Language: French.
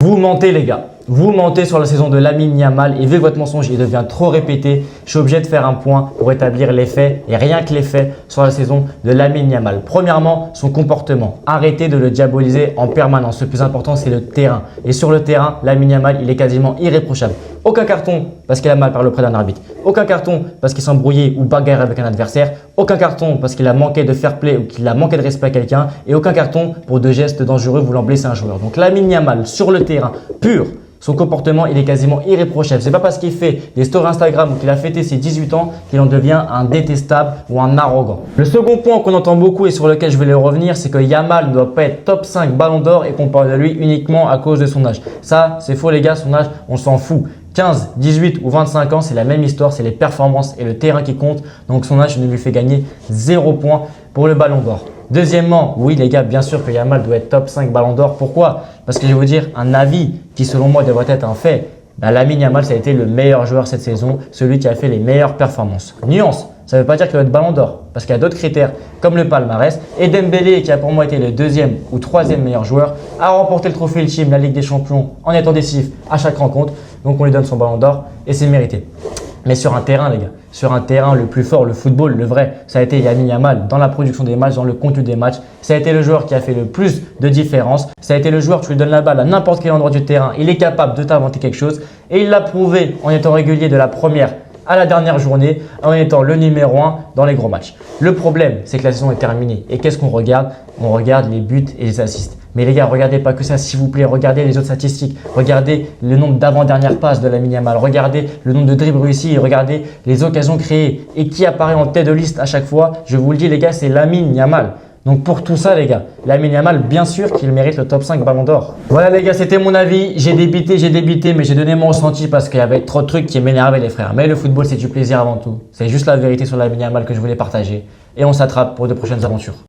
Vous mentez les gars, vous mentez sur la saison de Lamine Yamal et vu que votre mensonge il devient trop répété, je suis obligé de faire un point pour établir les faits et rien que les faits sur la saison de Lamine Yamal. Premièrement, son comportement. Arrêtez de le diaboliser en permanence. Le plus important, c'est le terrain. Et sur le terrain, Lamine Yamal, il est quasiment irréprochable. Aucun carton parce qu'il a mal parlé auprès d'un arbitre. Aucun carton parce qu'il s'est embrouillé ou bagarré avec un adversaire. Aucun carton parce qu'il a manqué de fair play ou qu'il a manqué de respect à quelqu'un. Et aucun carton pour deux gestes dangereux voulant blesser un joueur. Donc Lamine Yamal sur le terrain pur. Son comportement, il est quasiment irréprochable. C'est pas parce qu'il fait des stories Instagram ou qu'il a fêté ses 18 ans qu'il en devient un détestable ou un arrogant. Le second point qu'on entend beaucoup et sur lequel je vais revenir, c'est que Yamal ne doit pas être top 5 ballon d'or et qu'on parle de lui uniquement à cause de son âge. Ça, c'est faux les gars, son âge, on s'en fout. 15, 18 ou 25 ans, c'est la même histoire, c'est les performances et le terrain qui compte. Donc son âge ne lui fait gagner 0 points pour le ballon d'or. Deuxièmement, oui les gars, bien sûr que Yamal doit être top 5 ballon d'or. Pourquoi? Parce que je vais vous dire un avis qui selon moi devrait être un fait. Lamine Yamal, ça a été le meilleur joueur cette saison, celui qui a fait les meilleures performances. Nuance, ça ne veut pas dire qu'il doit être ballon d'or parce qu'il y a d'autres critères comme le palmarès. Et Dembélé, qui a pour moi été le deuxième ou troisième meilleur joueur, a remporté le trophée Ultime, la Ligue des Champions en étant décisif à chaque rencontre. Donc on lui donne son ballon d'or et c'est mérité. Mais sur un terrain, les gars, sur un terrain le plus fort, le football, le vrai, ça a été Lamine Yamal dans la production des matchs, dans le contenu des matchs. Ça a été le joueur qui a fait le plus de différence. Ça a été le joueur, tu lui donnes la balle à n'importe quel endroit du terrain, il est capable de t'inventer quelque chose. Et il l'a prouvé en étant régulier de la première à la dernière journée, en étant le numéro 1 dans les gros matchs. Le problème, c'est que la saison est terminée. Et qu'est-ce qu'on regarde? On regarde les buts et les assists. Mais les gars, regardez pas que ça, s'il vous plaît. Regardez les autres statistiques. Regardez le nombre d'avant-dernières passes de Lamine Yamal. Regardez le nombre de dribbles réussis. Et regardez les occasions créées. Et qui apparaît en tête de liste à chaque fois? Je vous le dis, les gars, c'est Lamine Yamal. Donc pour tout ça les gars, Lamine Yamal, bien sûr qu'il mérite le top 5 ballon d'or. Voilà les gars, c'était mon avis. J'ai débité, mais j'ai donné mon ressenti parce qu'il y avait trop de trucs qui m'énervaient les frères. Mais le football, c'est du plaisir avant tout. C'est juste la vérité sur Lamine Yamal que je voulais partager. Et on s'attrape pour de prochaines aventures.